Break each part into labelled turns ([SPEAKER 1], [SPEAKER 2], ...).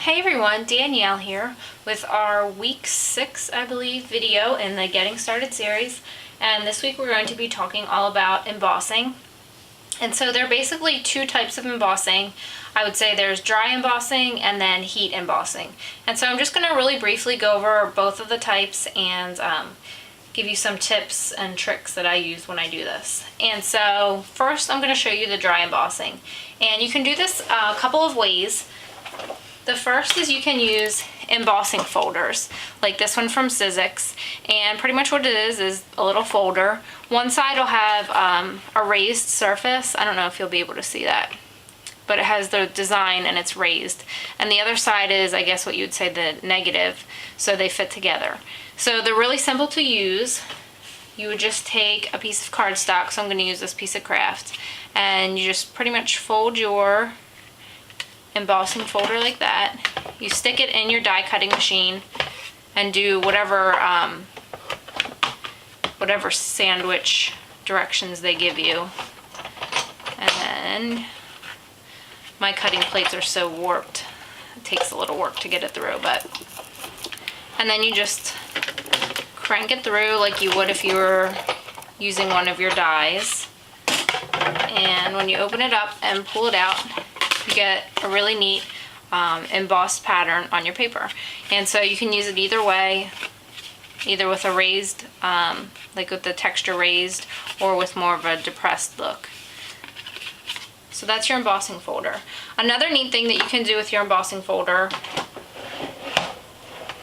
[SPEAKER 1] Hey everyone, Danielle here with our week 6, I believe, video in the Getting Started series. And this week we're going to be talking all about embossing. And so there are basically two types of embossing. I would say there's dry embossing and then heat embossing. And so I'm just going to really briefly go over both of the types and give you some tips and tricks that I use when I do this. And so first I'm going to show you the dry embossing. And you can do this a couple of ways. The first is you can use embossing folders, like this one from Sizzix, and pretty much what it is a little folder. One side will have a raised surface. I don't know if you'll be able to see that, but it has the design and it's raised. And the other side is, I guess what you would say, the negative, so they fit together. So they're really simple to use. You would just take a piece of cardstock, so I'm going to use this piece of craft, and you just pretty much fold your embossing folder like that. You stick it in your die cutting machine and do whatever whatever sandwich directions they give you. And then my cutting plates are so warped, it takes a little work to get it through, and then you just crank it through like you would if you were using one of your dies. And when you open it up and pull it out, you get a really neat embossed pattern on your paper. And so you can use it either way, either with a raised, like with the texture raised, or with more of a depressed look. So that's your embossing folder. Another neat thing that you can do with your embossing folder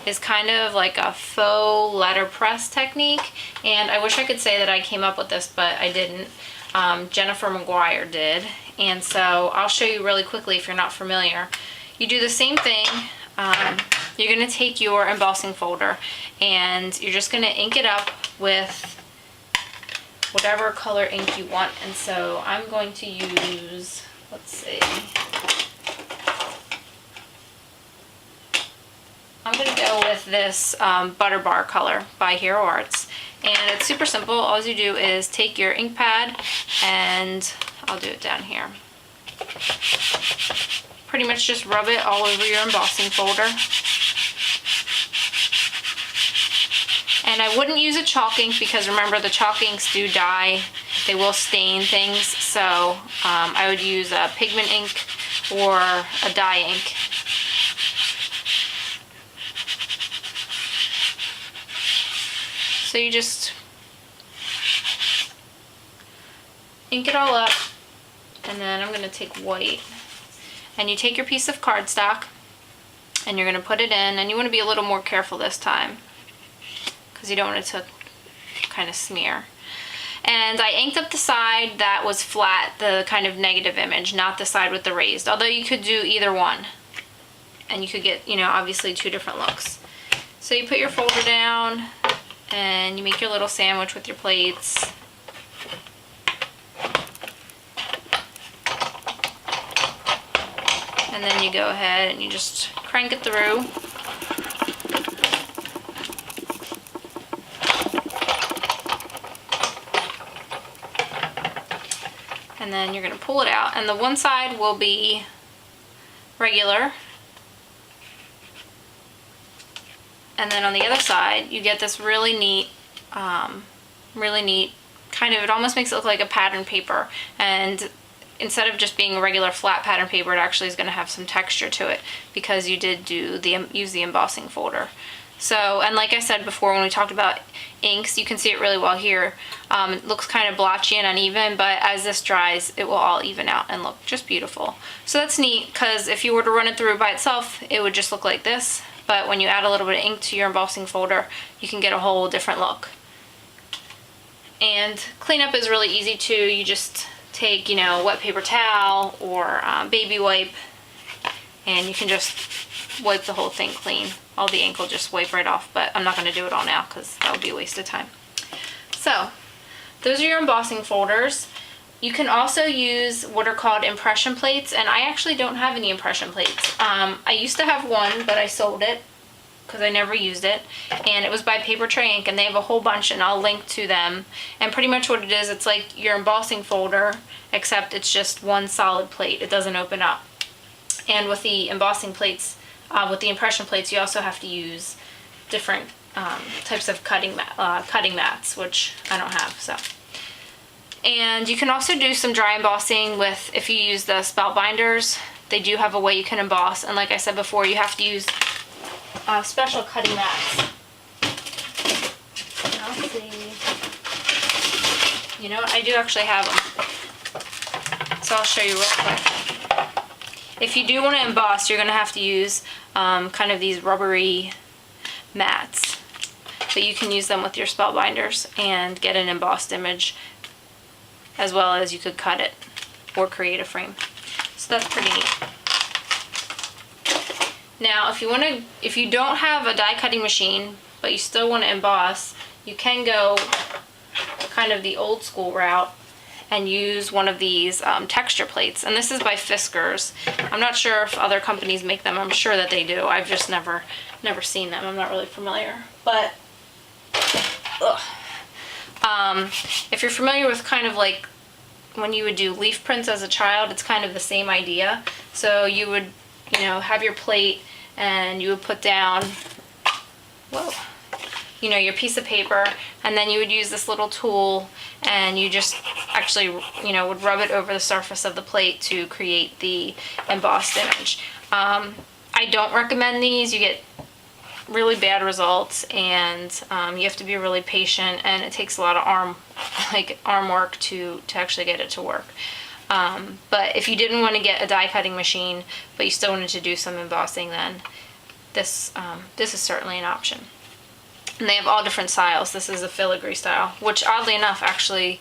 [SPEAKER 1] is kind of like a faux letterpress technique. And I wish I could say that I came up with this, but I didn't. Jennifer McGuire did. And so I'll show you really quickly if you're not familiar. You do the same thing. You're going to take your embossing folder and you're just going to ink it up with whatever color ink you want. And so I'm going to use, let's see, I'm going to go with this Butter Bar color by Hero Arts. And it's super simple. All you do is take your ink pad, and I'll do it down here. Pretty much just rub it all over your embossing folder. And I wouldn't use a chalk ink because remember, the chalk inks do dye. They will stain things. So I would use a pigment ink or a dye ink. So you just ink it all up, and then I'm going to take white, and you take your piece of cardstock and you're going to put it in, and you want to be a little more careful this time because you don't want it to kind of smear. And I inked up the side that was flat, the kind of negative image, not the side with the raised, although you could do either one and you could get, you know, obviously two different looks. So you put your folder down and you make your little sandwich with your plates. And then you go ahead and you just crank it through. And then you're going to pull it out, and the one side will be regular. And then on the other side, you get this really neat kind of, it almost makes it look like a pattern paper. And instead of just being a regular flat pattern paper, it actually is going to have some texture to it because you did use the embossing folder. So, and like I said before when we talked about inks, you can see it really well here. It looks kind of blotchy and uneven, but as this dries, it will all even out and look just beautiful. So that's neat because if you were to run it through by itself, it would just look like this. But when you add a little bit of ink to your embossing folder, you can get a whole different look. And cleanup is really easy too. You just take, you know, wet paper towel or baby wipe, and you can just wipe the whole thing clean. All the ink will just wipe right off, but I'm not going to do it all now because that would be a waste of time. So those are your embossing folders. You can also use what are called impression plates, and I actually don't have any impression plates. I used to have one, but I sold it because I never used it, and it was by Paper Tray Ink, and they have a whole bunch, and I'll link to them. And pretty much what it is, it's like your embossing folder, except it's just one solid plate. It doesn't open up. And with the embossing plates, with the impression plates, you also have to use different types of cutting mats, which I don't have. So, and you can also do some dry embossing with, if you use the spout binders, they do have a way you can emboss. And like I said before, you have to use special cutting mats. Let's see. You know what? I do actually have them. So I'll show you real quick. If you do want to emboss, you're going to have to use kind of these rubbery mats. But you can use them with your spout binders and get an embossed image, as well as you could cut it or create a frame. So that's pretty neat. Now, if you don't have a die cutting machine, but you still want to emboss, you can go kind of the old school route and use one of these texture plates. And this is by Fiskars. I'm not sure if other companies make them. I'm sure that they do. I've just never seen them. I'm not really familiar. But if you're familiar with kind of like when you would do leaf prints as a child, it's kind of the same idea. So you would, have your plate and you would put down, your piece of paper, and then you would use this little tool and you just actually, would rub it over the surface of the plate to create the embossed image. I don't recommend these. You get really bad results, and you have to be really patient, and it takes a lot of arm work to actually get it to work. But if you didn't want to get a die cutting machine, but you still wanted to do some embossing, then this is certainly an option. And they have all different styles. This is a filigree style, which oddly enough actually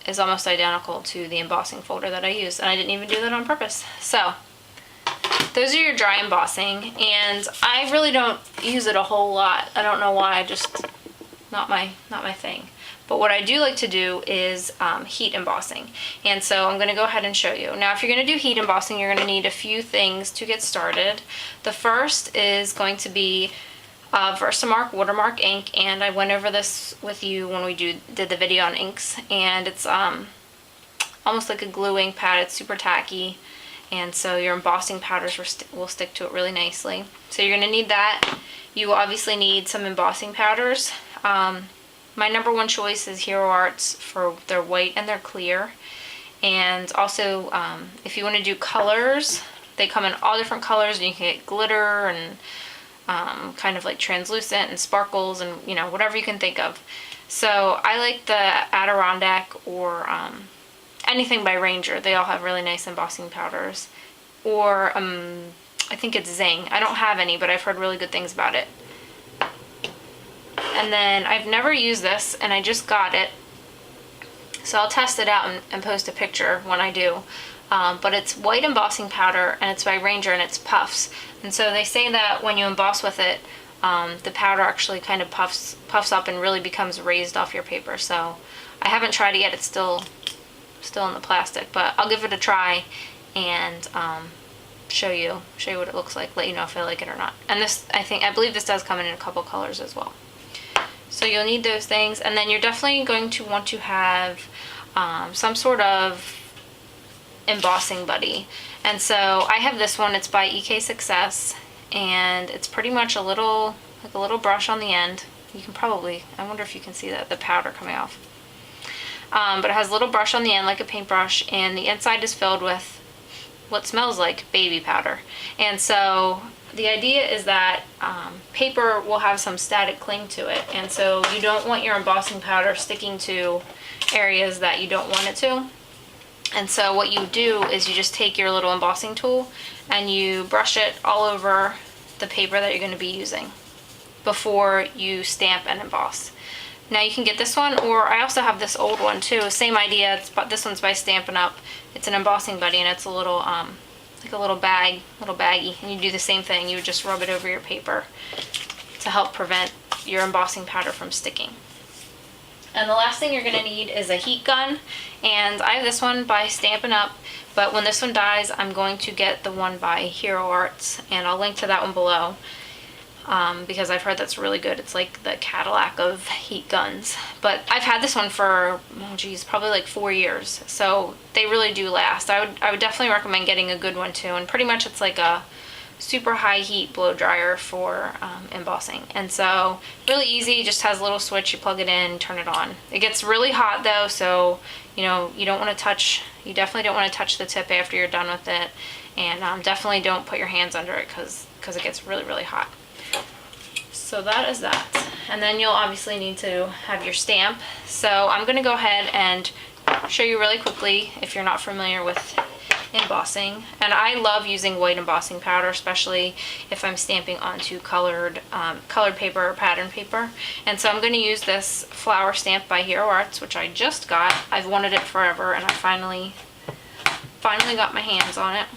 [SPEAKER 1] is almost identical to the embossing folder that I used, and I didn't even do that on purpose. So those are your dry embossing, and I really don't use it a whole lot. I don't know why, just not my thing. But what I do like to do is heat embossing, and so I'm going to go ahead and show you. Now, if you're going to do heat embossing, you're going to need a few things to get started. The first is going to be Versamark watermark ink, and I went over this with you when we did the video on inks, and it's almost like a glue ink pad. It's super tacky, and so your embossing powders will stick to it really nicely. So you're going to need that. You will obviously need some embossing powders. My number one choice is Hero Arts for their white and their clear. And also, if you want to do colors, they come in all different colors, and you can get glitter and kind of like translucent and sparkles and whatever you can think of. So I like the Adirondack or anything by Ranger. They all have really nice embossing powders. Or I think it's Zing. I don't have any, but I've heard really good things about it. And then I've never used this, and I just got it, so I'll test it out and post a picture when I do. But it's white embossing powder, and it's by Ranger, and it's puffs. And so they say that when you emboss with it, the powder actually kind of puffs up and really becomes raised off your paper. So I haven't tried it yet. It's still in the plastic, but I'll give it a try and show you what it looks like, let you know if I like it or not. And this, I believe this does come in a couple colors as well. So you'll need those things, and then you're definitely going to want to have some sort of embossing buddy. And so I have this one. It's by EK Success, and it's pretty much a little brush on the end. You can probably, I wonder if you can see that, the powder coming off. But it has a little brush on the end like a paintbrush, and the inside is filled with what smells like baby powder. And so the idea is that paper will have some static cling to it, and so you don't want your embossing powder sticking to areas that you don't want it to. And so what you do is you just take your little embossing tool and you brush it all over the paper that you're going to be using before you stamp and emboss. Now you can get this one, or I also have this old one too. Same idea. This one's by Stampin' Up. It's an embossing buddy, and it's a little like a little baggie, and you do the same thing. You would just rub it over your paper to help prevent your embossing powder from sticking. And the last thing you're going to need is a heat gun, and I have this one by Stampin' Up, but when this one dies, I'm going to get the one by Hero Arts, and I'll link to that one below, because I've heard that's really good. It's like the Cadillac of heat guns. But I've had this one for, probably like 4 years, so they really do last. I would definitely recommend getting a good one too, and pretty much it's like a super high heat blow dryer for embossing. And so really easy, just has a little switch, you plug it in, turn it on. It gets really hot though, so you know, you definitely don't want to touch the tip after you're done with it. And definitely don't put your hands under it because it gets really, really hot. So that is that. And then you'll obviously need to have your stamp. So I'm going to go ahead and show you really quickly if you're not familiar with embossing. And I love using white embossing powder, especially if I'm stamping onto colored paper or pattern paper. And so I'm going to use this flower stamp by Hero Arts, which I just got. I've wanted it forever, and I finally got my hands on it.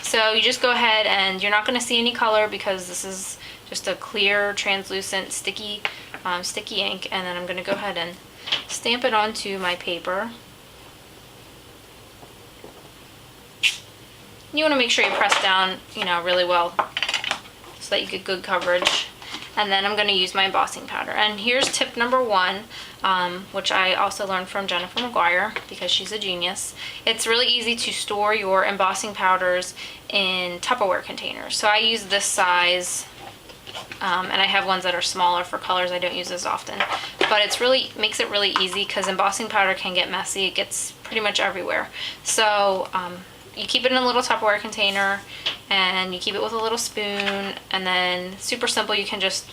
[SPEAKER 1] So you just go ahead, and you're not going to see any color because this is just a clear, translucent, sticky ink. And then I'm going to go ahead and stamp it onto my paper. You want to make sure you press down, you know, really well so that you get good coverage. And then I'm going to use my embossing powder. And here's tip number 1, which I also learned from Jennifer McGuire because she's a genius. It's really easy to store your embossing powders in Tupperware containers. So I use this size, and I have ones that are smaller for colors I don't use as often. But it's really makes it really easy because embossing powder can get messy. It gets pretty much everywhere. So you keep it in a little Tupperware container, and you keep it with a little spoon, and then super simple, you can just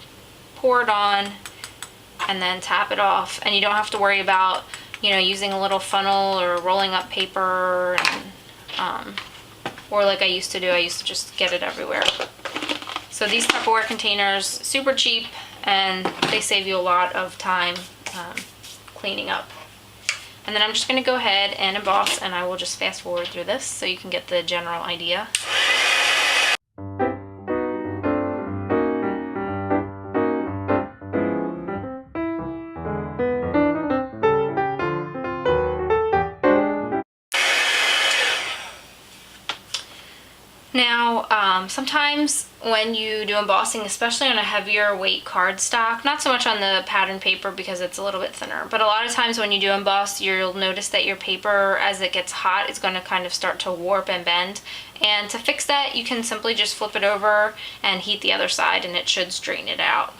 [SPEAKER 1] pour it on and then tap it off, and you don't have to worry about, you know, using a little funnel or rolling up paper, and, or like I used to do, I used to just get it everywhere. So these Tupperware containers, super cheap, and they save you a lot of time cleaning up. And then I'm just going to go ahead and emboss, and I will just fast forward through this so you can get the general idea. Now, sometimes when you do embossing, especially on a heavier weight cardstock, not so much on the pattern paper because it's a little bit thinner, but a lot of times when you do emboss, you'll notice that your paper, as it gets hot, is going to kind of start to warp and bend. And to fix that, you can simply just flip it over and heat the other side, and it should straighten it out.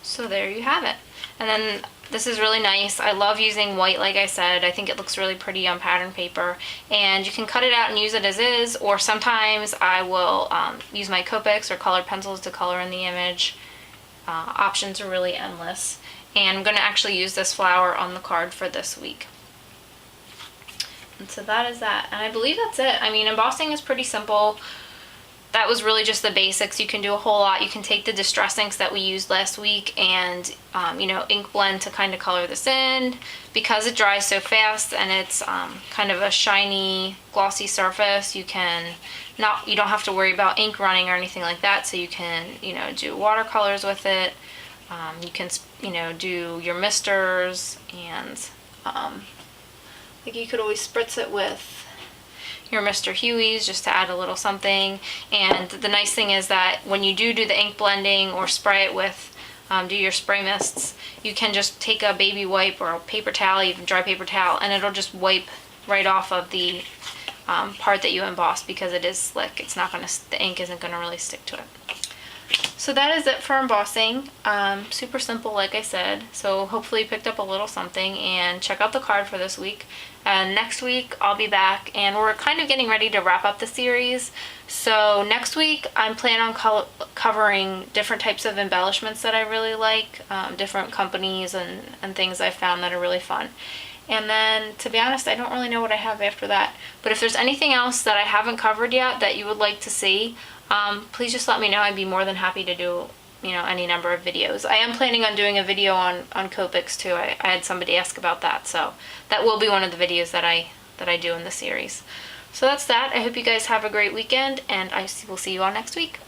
[SPEAKER 1] So there you have it. And then this is really nice. I love using white, like I said. I think it looks really pretty on pattern paper. And you can cut it out and use it as is, or sometimes I will use my Copics or colored pencils to color in the image. Options are really endless. And I'm going to actually use this flower on the card for this week. And so that is that. And I believe that's it. I mean, embossing is pretty simple. That was really just the basics. You can do a whole lot. You can take the distress inks that we used last week and, you know, ink blend to kind of color this in. Because it dries so fast and it's kind of a shiny, glossy surface, you don't have to worry about ink running or anything like that. So you can, you know, do watercolors with it. You can, you know, do your misters, and like you could always spritz it with your Mr. Huey's just to add a little something. And the nice thing is that when you do the ink blending or spray it with, do your spray mists, you can just take a baby wipe or a paper towel, even dry paper towel, and it'll just wipe right off of the part that you embossed because it is slick. It's not gonna, the ink isn't gonna really stick to it. So that is it for embossing. Super simple, like I said. So hopefully you picked up a little something, and check out the card for this week. And next week I'll be back, and we're kind of getting ready to wrap up the series. So next week I'm planning on covering different types of embellishments that I really like, different companies and things I've found that are really fun. And then, to be honest, I don't really know what I have after that. But if there's anything else that I haven't covered yet that you would like to see, please just let me know. I'd be more than happy to do, you know, any number of videos. I am planning on doing a video on Copics too. I had somebody ask about that, so that will be one of the videos that I do in the series. So that's that. I hope you guys have a great weekend, and I will see you all next week.